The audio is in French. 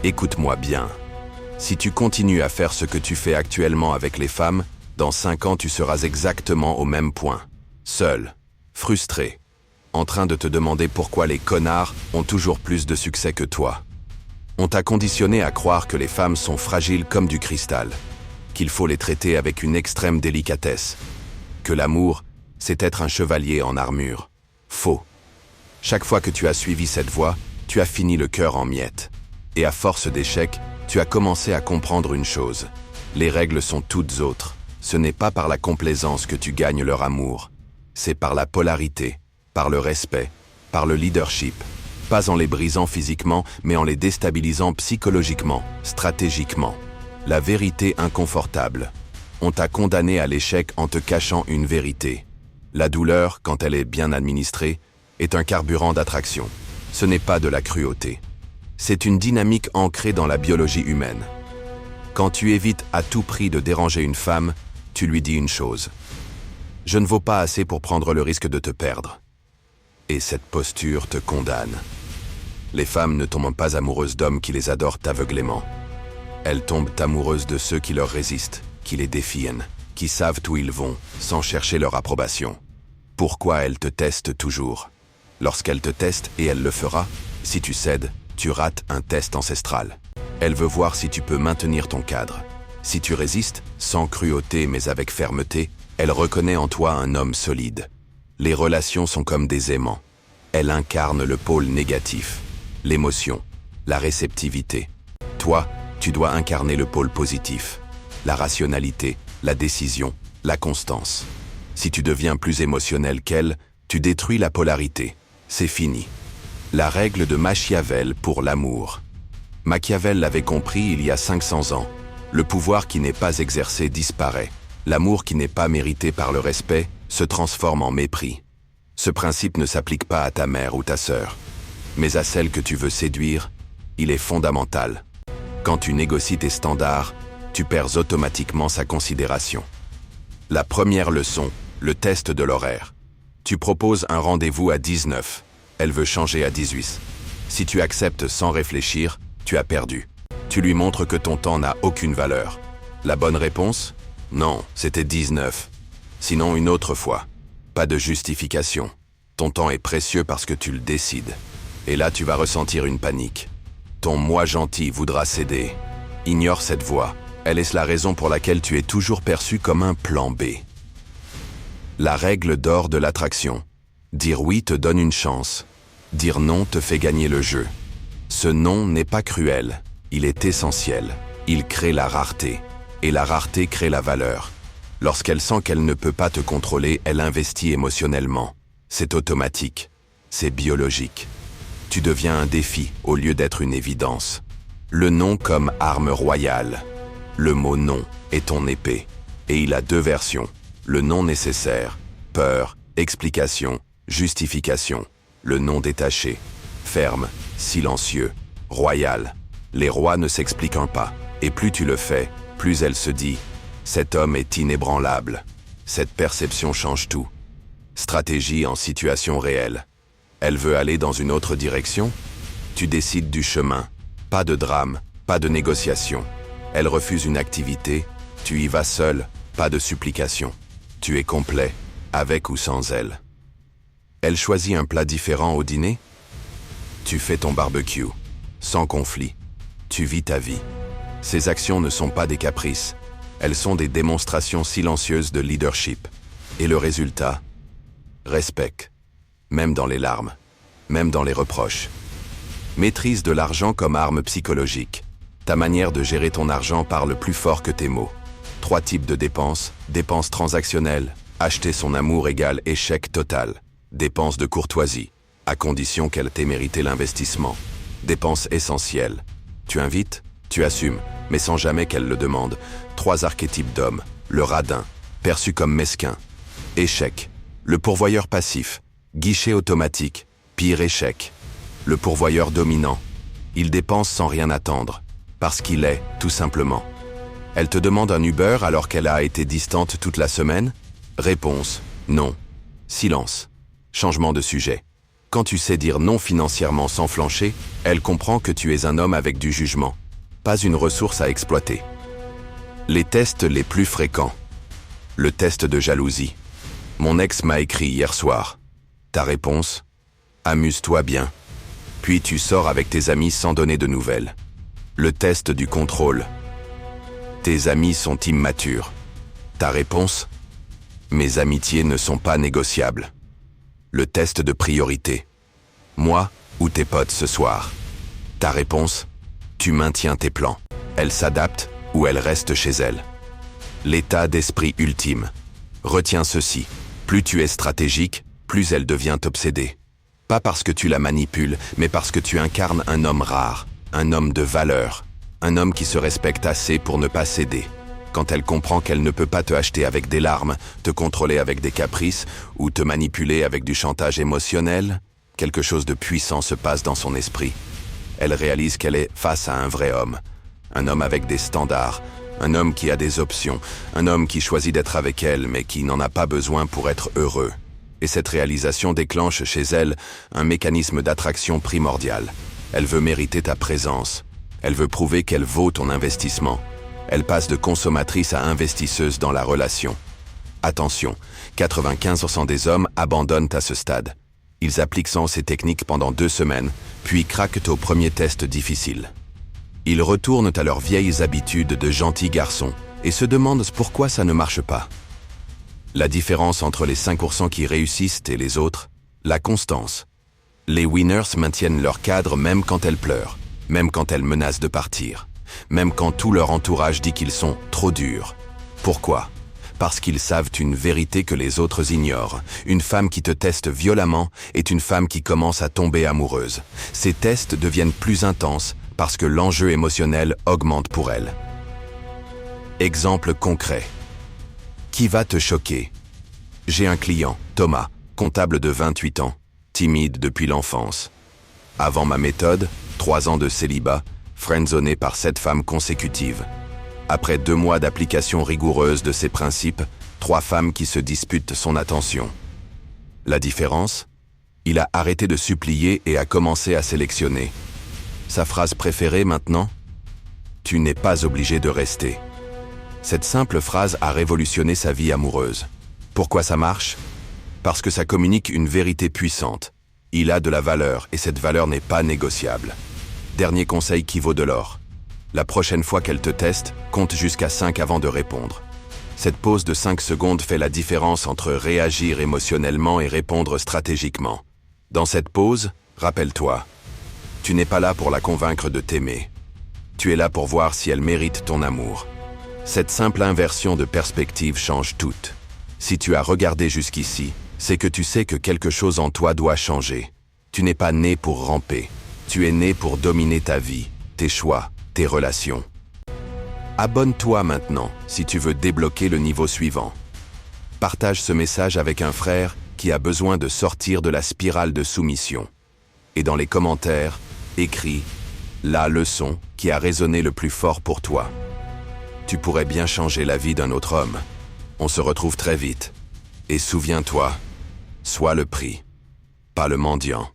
Écoute-moi bien. Si tu continues à faire ce que tu fais actuellement avec les femmes, dans 5 ans tu seras exactement au même point. Seul, frustré, en train de te demander pourquoi les connards ont toujours plus de succès que toi. On t'a conditionné à croire que les femmes sont fragiles comme du cristal, qu'il faut les traiter avec une extrême délicatesse, que l'amour, c'est être un chevalier en armure. Faux. Chaque fois que tu as suivi cette voie, tu as fini le cœur en miettes. Et à force d'échecs, tu as commencé à comprendre une chose. Les règles sont toutes autres. Ce n'est pas par la complaisance que tu gagnes leur amour. C'est par la polarité, par le respect, par le leadership. Pas en les brisant physiquement, mais en les déstabilisant psychologiquement, stratégiquement. La vérité inconfortable. On t'a condamné à l'échec en te cachant une vérité. La douleur, quand elle est bien administrée, est un carburant d'attraction. Ce n'est pas de la cruauté. C'est une dynamique ancrée dans la biologie humaine. Quand tu évites à tout prix de déranger une femme, tu lui dis une chose. Je ne vaux pas assez pour prendre le risque de te perdre. Et cette posture te condamne. Les femmes ne tombent pas amoureuses d'hommes qui les adorent aveuglément. Elles tombent amoureuses de ceux qui leur résistent, qui les défient, qui savent où ils vont, sans chercher leur approbation. Pourquoi elles te testent toujours? Lorsqu'elle te teste, et elle le fera, si tu cèdes, tu rates un test ancestral. Elle veut voir si tu peux maintenir ton cadre. Si tu résistes, sans cruauté mais avec fermeté, elle reconnaît en toi un homme solide. Les relations sont comme des aimants. Elle incarne le pôle négatif, l'émotion, la réceptivité. Toi, tu dois incarner le pôle positif, la rationalité, la décision, la constance. Si tu deviens plus émotionnel qu'elle, tu détruis la polarité. C'est fini. La règle de Machiavel pour l'amour. Machiavel l'avait compris il y a 500 ans. Le pouvoir qui n'est pas exercé disparaît. L'amour qui n'est pas mérité par le respect se transforme en mépris. Ce principe ne s'applique pas à ta mère ou ta sœur, mais à celle que tu veux séduire, il est fondamental. Quand tu négocies tes standards, tu perds automatiquement sa considération. La première leçon, le test de l'horaire. Tu proposes un rendez-vous à 19. Elle veut changer à 18. Si tu acceptes sans réfléchir, tu as perdu. Tu lui montres que ton temps n'a aucune valeur. La bonne réponse? Non, c'était 19. Sinon une autre fois. Pas de justification. Ton temps est précieux parce que tu le décides. Et là, tu vas ressentir une panique. Ton moi gentil voudra céder. Ignore cette voix. Elle est la raison pour laquelle tu es toujours perçu comme un plan B. La règle d'or de l'attraction. Dire oui te donne une chance. Dire non te fait gagner le jeu. Ce non n'est pas cruel. Il est essentiel. Il crée la rareté. Et la rareté crée la valeur. Lorsqu'elle sent qu'elle ne peut pas te contrôler, elle investit émotionnellement. C'est automatique. C'est biologique. Tu deviens un défi au lieu d'être une évidence. Le non comme arme royale. Le mot non est ton épée. Et il a 2 versions. Le non nécessaire, peur, explication, justification. Le non détaché, ferme, silencieux, royal. Les rois ne s'expliquent pas. Et plus tu le fais, plus elle se dit « Cet homme est inébranlable ». Cette perception change tout. Stratégie en situation réelle. Elle veut aller dans une autre direction? Tu décides du chemin. Pas de drame, pas de négociation. Elle refuse une activité, tu y vas seul, pas de supplication. Tu es complet, avec ou sans elle. Elle choisit un plat différent au dîner? Tu fais ton barbecue, sans conflit. Tu vis ta vie. Ces actions ne sont pas des caprices. Elles sont des démonstrations silencieuses de leadership. Et le résultat? Respect. Même dans les larmes, même dans les reproches. Maîtrise de l'argent comme arme psychologique. Ta manière de gérer ton argent parle plus fort que tes mots. 3 types de dépenses. Dépenses transactionnelles. Acheter son amour égale échec total. Dépenses de courtoisie, à condition qu'elle t'ait mérité l'investissement. Dépenses essentielles. Tu invites, tu assumes, mais sans jamais qu'elle le demande. 3 archétypes d'hommes. Le radin, perçu comme mesquin. Échec. Le pourvoyeur passif. Guichet automatique. Pire échec. Le pourvoyeur dominant. Il dépense sans rien attendre. Parce qu'il est, tout simplement. Elle te demande un Uber alors qu'elle a été distante toute la semaine? Réponse, non. Silence. Changement de sujet. Quand tu sais dire non financièrement sans flancher, elle comprend que tu es un homme avec du jugement, pas une ressource à exploiter. Les tests les plus fréquents. Le test de jalousie. Mon ex m'a écrit hier soir. Ta réponse? Amuse-toi bien. Puis tu sors avec tes amis sans donner de nouvelles. Le test du contrôle. Tes amis sont immatures. Ta réponse? Mes amitiés ne sont pas négociables. Le test de priorité. Moi ou tes potes ce soir? Ta réponse? Tu maintiens tes plans. Elle s'adapte ou elle reste chez elle. L'état d'esprit ultime. Retiens ceci. Plus tu es stratégique, plus elle devient obsédée. Pas parce que tu la manipules, mais parce que tu incarnes un homme rare, un homme de valeur, un homme qui se respecte assez pour ne pas céder. Quand elle comprend qu'elle ne peut pas te acheter avec des larmes, te contrôler avec des caprices ou te manipuler avec du chantage émotionnel, quelque chose de puissant se passe dans son esprit. Elle réalise qu'elle est face à un vrai homme, un homme avec des standards, un homme qui a des options, un homme qui choisit d'être avec elle mais qui n'en a pas besoin pour être heureux. Et cette réalisation déclenche chez elle un mécanisme d'attraction primordial. Elle veut mériter ta présence. Elle veut prouver qu'elle vaut ton investissement. Elle passe de consommatrice à investisseuse dans la relation. Attention, 95% des hommes abandonnent à ce stade. Ils appliquent sans ces techniques pendant 2 semaines, puis craquent au premier test difficile. Ils retournent à leurs vieilles habitudes de gentils garçons et se demandent pourquoi ça ne marche pas. La différence entre les 5% qui réussissent et les autres, la constance. Les winners maintiennent leur cadre même quand elles pleurent, même quand elles menacent de partir, même quand tout leur entourage dit qu'ils sont trop durs. Pourquoi? Parce qu'ils savent une vérité que les autres ignorent. Une femme qui te teste violemment est une femme qui commence à tomber amoureuse. Ces tests deviennent plus intenses parce que l'enjeu émotionnel augmente pour elle. Exemple concret. Qui va te choquer? J'ai un client, Thomas, comptable de 28 ans, timide depuis l'enfance. Avant ma méthode, 3 ans de célibat, friendzoné par 7 femmes consécutives. Après 2 mois d'application rigoureuse de ses principes, 3 femmes qui se disputent son attention. La différence? Il a arrêté de supplier et a commencé à sélectionner. Sa phrase préférée maintenant? Tu n'es pas obligé de rester. Cette simple phrase a révolutionné sa vie amoureuse. Pourquoi ça marche? Parce que ça communique une vérité puissante. Il a de la valeur et cette valeur n'est pas négociable. Dernier conseil qui vaut de l'or. La prochaine fois qu'elle te teste, compte jusqu'à 5 avant de répondre. Cette pause de 5 secondes fait la différence entre réagir émotionnellement et répondre stratégiquement. Dans cette pause, rappelle-toi, tu n'es pas là pour la convaincre de t'aimer. Tu es là pour voir si elle mérite ton amour. Cette simple inversion de perspective change tout. Si tu as regardé jusqu'ici, c'est que tu sais que quelque chose en toi doit changer. Tu n'es pas né pour ramper. Tu es né pour dominer ta vie, tes choix, tes relations. Abonne-toi maintenant si tu veux débloquer le niveau suivant. Partage ce message avec un frère qui a besoin de sortir de la spirale de soumission. Et dans les commentaires, écris la leçon qui a résonné le plus fort pour toi. Tu pourrais bien changer la vie d'un autre homme. On se retrouve très vite. Et souviens-toi, sois le prix, pas le mendiant.